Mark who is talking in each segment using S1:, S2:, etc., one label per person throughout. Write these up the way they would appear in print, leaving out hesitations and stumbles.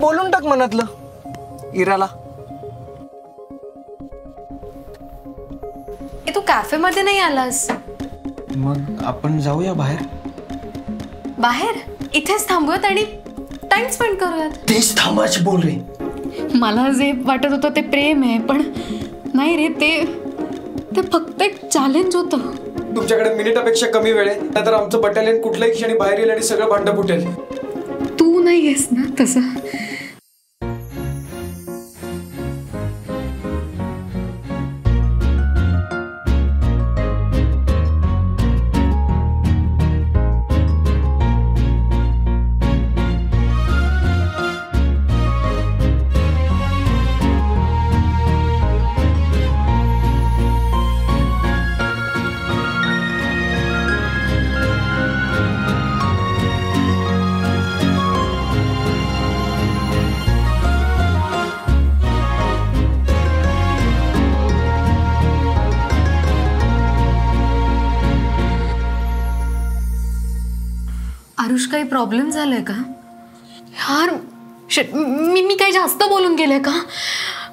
S1: बोलून टाक मनातलं इराला.
S2: तू कॅफे मध्ये नाही आलास?
S1: मग आपण जाऊया बाहेर.
S2: बाहेर इथेच थांबूयात आणि टाइम स्पेंड करूयात.
S1: तेच थांबायची बोल रे.
S2: मला जे वाटत होतं ते प्रेम आहे, पण नाही रे, ते फक्त एक चॅलेंज होतं.
S3: तुमच्याकडे मिनिटापेक्षा कमी वेळ आहे, नाहीतर आमचं बटालियन कुठल्याही क्षणी बाहेर येईल आणि सगळं भांडं फुटेल.
S2: तू नाही आहेस ना तसं. आरुष, काही प्रॉब्लेम झालाय का यार? मी काही जास्त बोलून गेले का?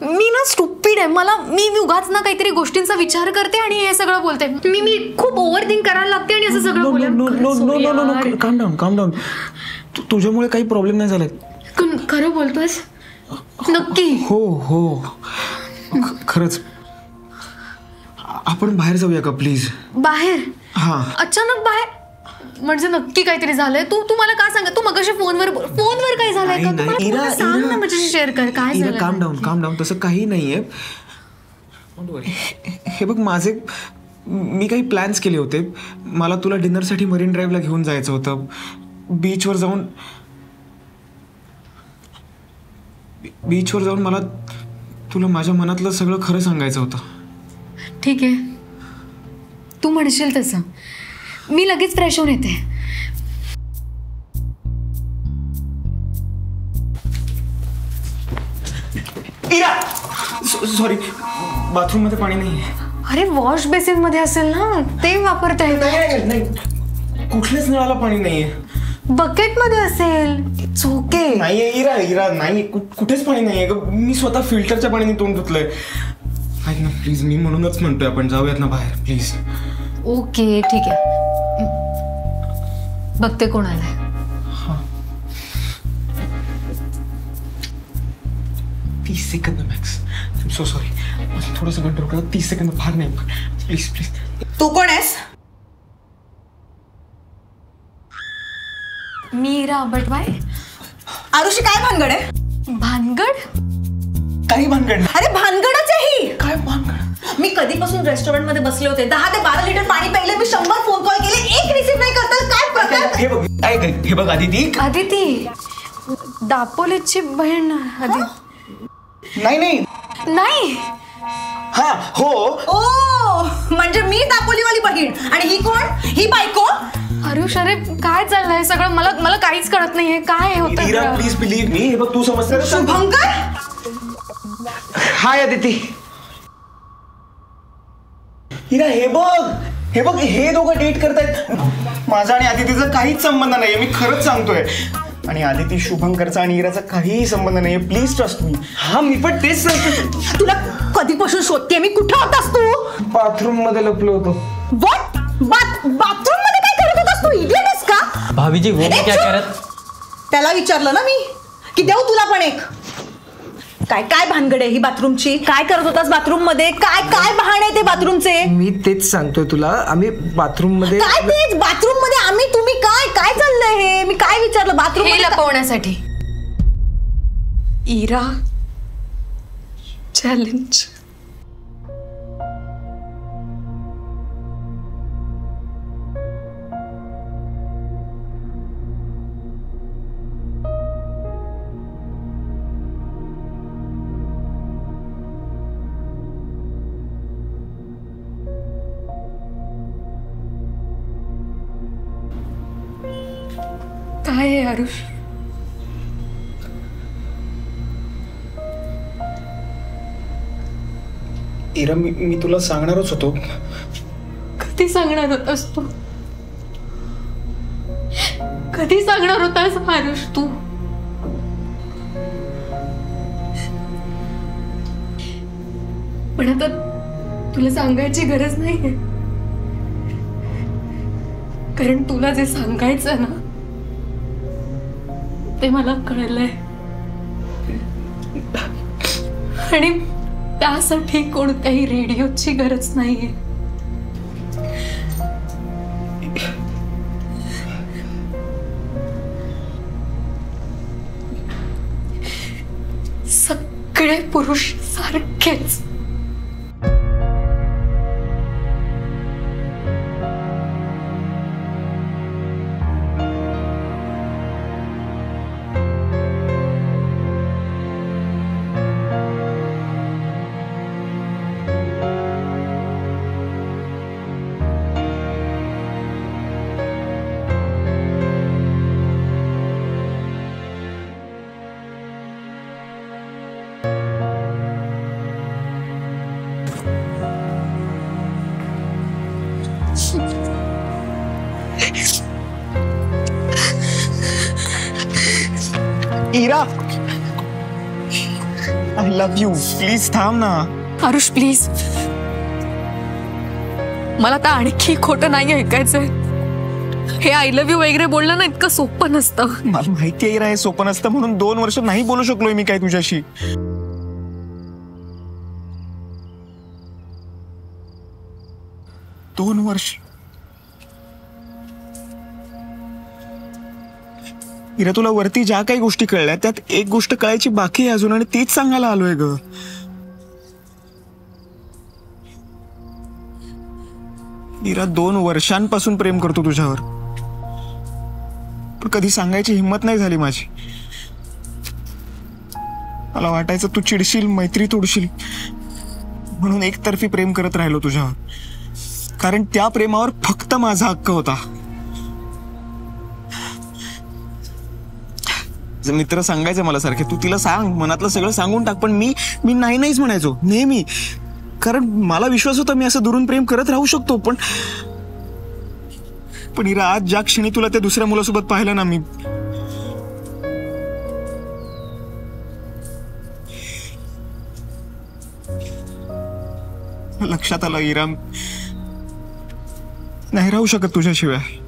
S2: मी ना स्टुपिड आहे. मी उगाच ना काहीतरी गोष्टींचा विचार करते आणि हे सगळं बोलते. मी खूप ओव्हर थिंक करायला लागते आणि असं सगळं बोलते.
S1: काम डाऊन. तुझ्यामुळे काही प्रॉब्लेम नाही झालाय.
S2: खरं बोलतोयस नक्की?
S1: हो खरंच. आपण बाहेर जाऊया का प्लीज?
S2: बाहेर?
S1: हा.
S2: अचानक बाहेर म्हणजे नक्की काहीतरी झालंय? तू मला काय सांग? तू मगाशी फोनवर काय झालंय का? मला सांग ना, माझ्याशी शेअर कर काय झालं.
S1: काम डाऊन. तसं काही नाहीये. हे बघ, मी काही प्लॅन्स केले होते. मला तुला डिनरसाठी मरीन ड्राईव्हला घेऊन जायचं होतं. बीचवर जाऊन मला तुला माझ्या मनातलं सगळं खरं सांगायचं होतं.
S2: ठीक आहे, तू म्हणशील तसं. मी लगेच फ्रेश होऊन येते.
S1: सॉरी, बाथरूम मध्ये पाणी नाहीये.
S2: अरे वॉश बेसिन मध्ये असेल ना, ते वापरता येईल.
S1: नाही, कुठल्याच नळाला पाणी नाहीये.
S2: बकेट मध्ये असेल. चोके
S1: नाहीये इरा नाही, कुठेच पाणी नाहीये. मी स्वतः फिल्टरच्या पाण्याने तोंड धुतलंय. ऐक ना प्लीज, मी म्हणूनच म्हणतोय आपण जाऊयात ना बाहेर प्लीज.
S2: ओके ठीक आहे, बघते कोण आलाय.
S1: हा, 30 second max. I am so sorry. थोडंसं कंट्रोल करा. 30 सेकंद फार नाही, प्लीज.
S4: तू कोण आहेस?
S2: मी इरा बटवाय.
S4: आरुषी, काय भानगड आहे?
S2: भानगड?
S1: काही भानगड नाही.
S4: अरे भानगडच आहे ही.
S1: काय भानगड?
S4: मी कधीपासून रेस्टॉरंट मध्ये बसले होते. 10 ते 12 लिटर पाणी प्यायले. मी 100 फोन कॉल केले, एक रिसीव्ह नाही करतात. काय प्रकार?
S1: हे बघ
S2: आदिती दापोलीची बहीण. नाही.
S1: हा हो.
S4: ओ, म्हणजे मी दापोलीवाली बहीण आणि ही कोण? ही बायको?
S2: आरुष, अरे काय चाललंय सगळं? मला काहीच कळत नाहीये. काय होतं?
S1: इरा प्लीज बिलीव्ह मी. हे बघ, तू समजते.
S4: शुभंकर.
S1: हाय अदिती. इरा, हे बघ, हे दोघं डेट करतायत. माझा आणि आदितीचा काहीच संबंध नाहीये. मी खरंच सांगतोय. आणि आदिती शुभंकरचा आणि इराचा काहीही संबंध नाहीये. Please trust me. हा, मी पण तेच सांगतो.
S4: तुला कधीपासून शोधते मी. कुठे होतास तू?
S1: बाथरूम मध्ये लपलो होतो.
S4: व्हॉट? बाथरूम मध्ये काय करत होतास तू? इडियट आहेस का?
S5: भाभी जी, वो क्या कह रहे?
S4: त्याला विचारलं ना मी की देऊ तुला पण एक. काय भानगड आहे ही बाथरूमची? काय करत होतास बाथरूम मध्ये? काय बहाणे आहे ते बाथरूमचे?
S1: मी तेच सांगतोय तुला. आम्ही बाथरूम मध्ये.
S4: काय तेच बाथरूम मध्ये? आम्ही तुम्ही काय चाललंय हे? मी काय विचारलं? बाथरूम
S2: हे लपवण्यासाठी. इरा चॅलेंज. काय आहे आरुष?
S1: इरा, मी तुला सांगणारच होतो.
S2: कधी सांगणार होतास तू? कधी सांगणार होतास आरुष तू? पण आता तुला सांगायची गरज नाहीये, कारण तुला जे सांगायचं ना ते मला कळलंय. आणि त्यासाठी कोणत्याही रेडिओची गरज नाहीये. सगळे पुरुष सारखेच.
S1: इरा, आय लव्ह यू. प्लीज थांब ना.
S2: आरुष प्लीज, मला तर आणखी खोटं नाही ऐकायचंय. हे आय लव्ह यू वगैरे बोलणं ना इतकं सोपं नसतं.
S1: मला माहिती आहे इरा, हे सोपं नसतं म्हणून 2 वर्ष नाही बोलू शकलोय मी काय तुझ्याशी. दोन वर्ष. इरा, तुला वरती ज्या काही गोष्टी कळल्या त्यात एक गोष्ट कळायची बाकी आहे अजून, आणि तीच सांगायला आलोय ग. इरा, 2 वर्षांपासून प्रेम करतो तुझ्यावर, पण कधी सांगायची हिंमत नाही झाली माझी. मला वाटायचं तू चिडशील, मैत्री तोडशील, म्हणून एकतर्फी प्रेम करत राहिलो तुझ्यावर, कारण त्या प्रेमावर फक्त माझा हक्क होता. मित्र सांगायचं मला सारखे, तू तिला सांग, मनातलं सगळं सांगून टाक, पण मी नाहीच म्हणायचो नेहमी, कारण मला विश्वास होता मी असं दुरून प्रेम करत राहू शकतो. पण इरा, आज ज्या क्षणी तुला त्या दुसऱ्या मुलासोबत पाहिलं ना, मी लक्षात आलं इरा, नाही राहू शकत तुझ्याशिवाय,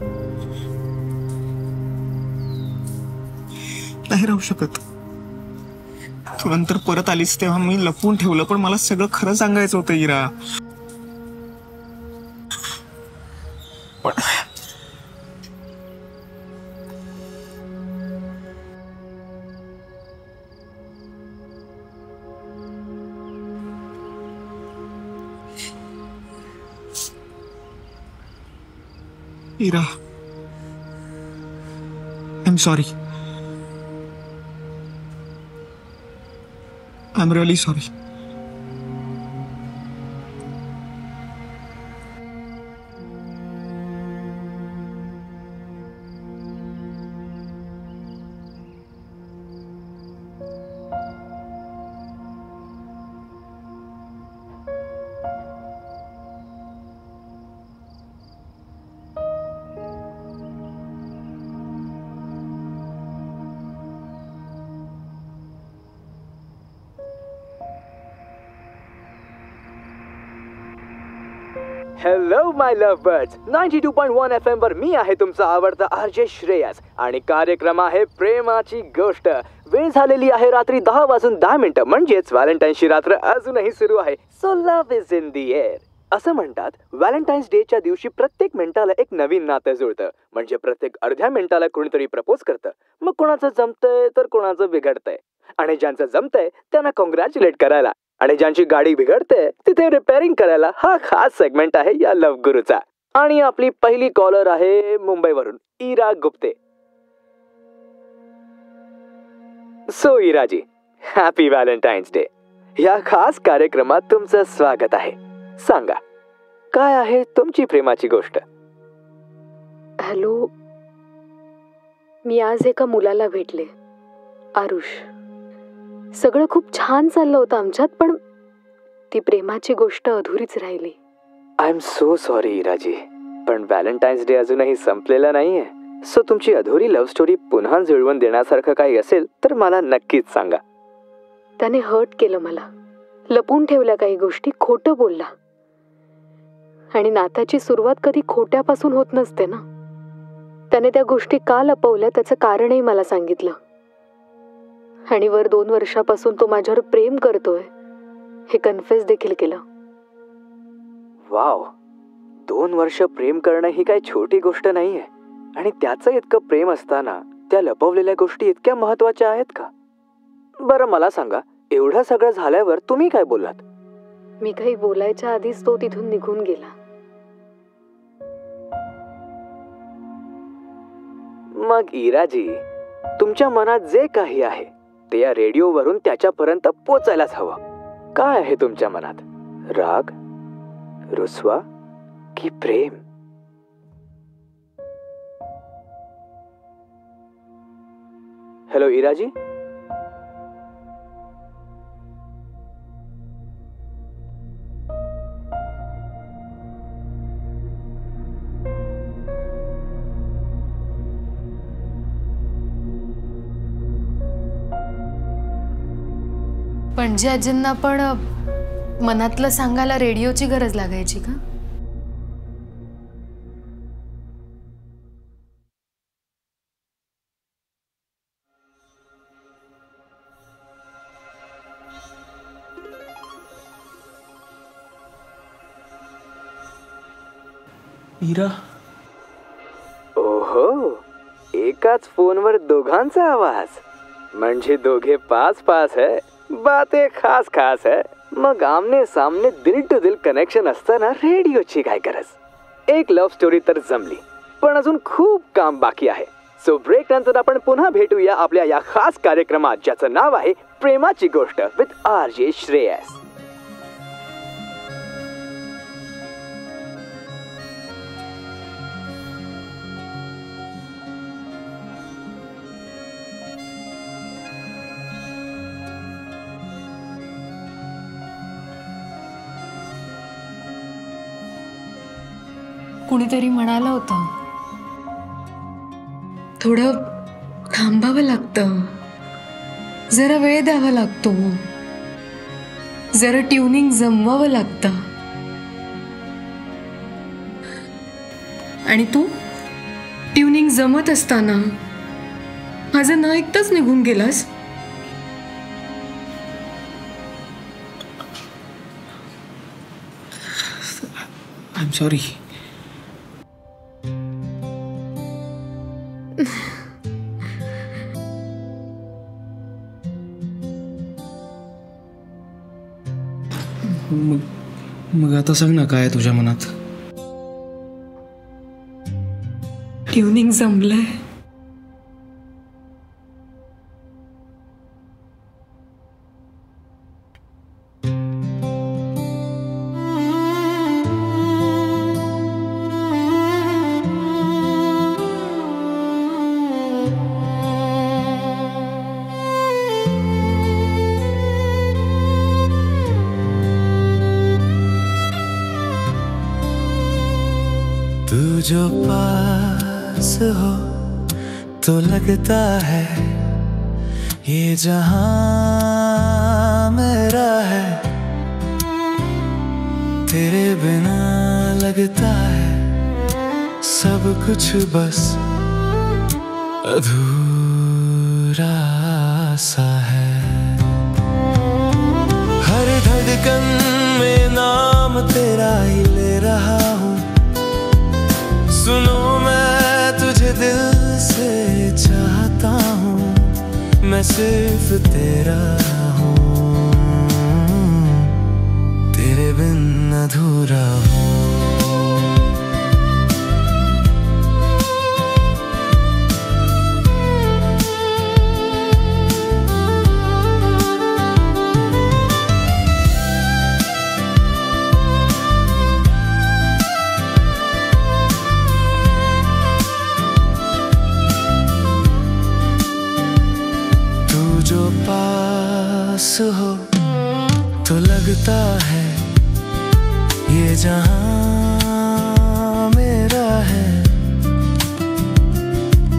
S1: नाही राहू शकत. तू नंतर परत आलीस तेव्हा मी लपवून ठेवलं, पण मला सगळं खरं सांगायचं होतं इरा. पण Ira, I am sorry. I'm really sorry.
S5: Hello my love birds, 92.1 FM वर मी आहे तुमचा आवडता आरजे श्रेयस आणि कार्यक्रम आहे प्रेमाची गोष्ट. वेळ झालेली आहे रात्री 10:10 म्हणजेच व्हॅलेंटाईन्सची रात्र अजूनही सुरू आहे. So love is in the air. असं म्हणतात व्हॅलेंटाईन्स डेच्या दिवशी प्रत्येक मिनिटाला एक नवीन नातं जुळतं. म्हणजे प्रत्येक अर्ध्या मिनिटाला कोणीतरी प्रपोज करतं. मग कोणाचं जमतंय तर कोणाचं बिघडतंय, आणि ज्यांचं जमतंय त्यांना कॉंग्रॅच्युलेट करायला, आणि ज्यांची गाडी बिघडते तिथे रिपेअरिंग करायला हा खास सेगमेंट आहे या लव्ह गुरुचा. आणि आपली पहिली कॉलर आहे मुंबईवरून, Ira Gupte. So Iraji, happy Valentine's Day. या खास कार्यक्रमात तुमचं स्वागत आहे. सांगा, काय आहे तुमची प्रेमाची गोष्ट?
S2: हॅलो, मी आज एका मुलाला भेटले, आरुष. सगळं खूप छान चाललं होतं आमच्यात, पण ती प्रेमाची गोष्ट अधुरीच राहिली.
S5: आय एम सो सॉरी इराजी, पण व्हॅलेंटाईन्स डे अजूनही संपलेला नाहीये. सो तुमची अधुरी लव्ह स्टोरी पुन्हा जुळवून देण्यासारखं काही असेल तर मला नक्कीच सांगा.
S2: त्याने हर्ट केलं मला, लपून ठेवल्या काही गोष्टी, खोटं बोलला. आणि नात्याची सुरुवात कधी खोट्यापासून होत नसते ना. त्याने त्या गोष्टी का लपवल्या त्याचं कारणही मला सांगितलं. आणि वर 2 वर्षापासून तो माझ्यावर प्रेम करतोय हे कन्फेस देखील केलं.
S5: वाव, 2 वर्ष प्रेम करणं ही काही छोटी गोष्ट नाहीये. आणि त्याचं इतकं प्रेम असताना त्या लपवलेल्या गोष्टी इतक्या महत्वाच्या आहेत का? बरं मला सांगा, एवढं सगळं झाल्यावर तुम्ही काय बोललात?
S2: मी काही बोलायच्या आधीच तो तिथून निघून गेला.
S5: मग इराजी, तुमच्या मनात जे काही आहे ते या रेडिओवरून त्याच्यापर्यंत पोचायलाच हवं. काय आहे तुमच्या मनात? राग, रुसवा की प्रेम? हॅलो इराजी.
S2: पणजी आजींना पण मनातलं सांगायला रेडिओची गरज लागायची का?
S1: इरा.
S5: ओहो, एकाच फोनवर दोघांचा आवाज. म्हणजे दोघे पास है. बातें खास खास है. मग आमने सामने दिल टू दिल कनेक्शन असताना रेडिओची काय गरज? एक लव्ह स्टोरी तर जमली, पण अजून खूप काम बाकी आहे. सो ब्रेक नंतर आपण पुन्हा भेटूया आपल्या या खास कार्यक्रमात, ज्याचं नाव आहे प्रेमाची गोष्ट विथ RJ श्रेयस.
S2: कुणीतरी म्हणालं होतं, थोडं थांबावं लागतं, जरा वेळ द्यावा लागतो, जरा ट्युनिंग जमवावं लागतं. आणि तू ट्युनिंग जमत असताना माझं न ऐकताच निघून गेलास.
S1: I am sorry. मग आता सांग ना, काय आहे तुझ्या मनात?
S2: ट्युनिंग जमलंय.
S6: तू जो पास हो तो लगता है ये जहां मेरा है. तेरे बिना लगता है सब कुछ बस अधूरा सा है. हर धड़कन में नाम तेरा ही ले रहा हूँ. सुनो मैं तुझे दिल से चाहता हूँ. मैं सिर्फ तेरा हूँ, तेरे बिन अधूरा हूँ. जो पास हो तो लगता है ये जहां मेरा है.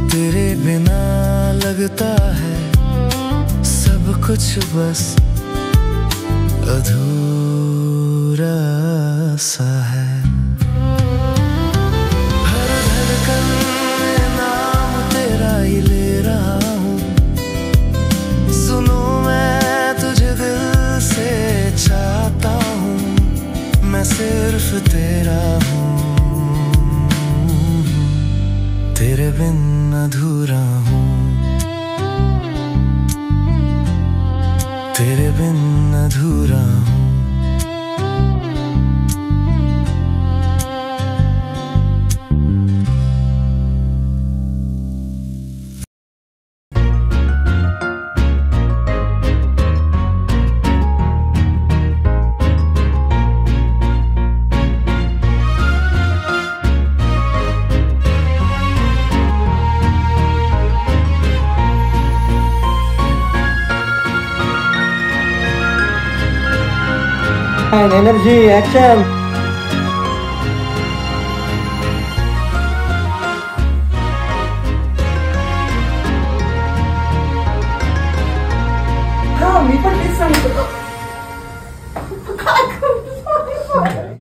S6: तेरे बिना लगता है सब कुछ बस अधूरा सा है। हर धड़कन में नाम तेरा ही ले रहा हूँ, सुनो मैं तुझे दिल से चाहता हूँ, मैं सिर्फ तेरा हूँ, तेरे बिन अधूरा हूँ, तेरे बिन अधूरा हूँ।
S7: Energy action.
S4: हा मी पण तेच सांगतो.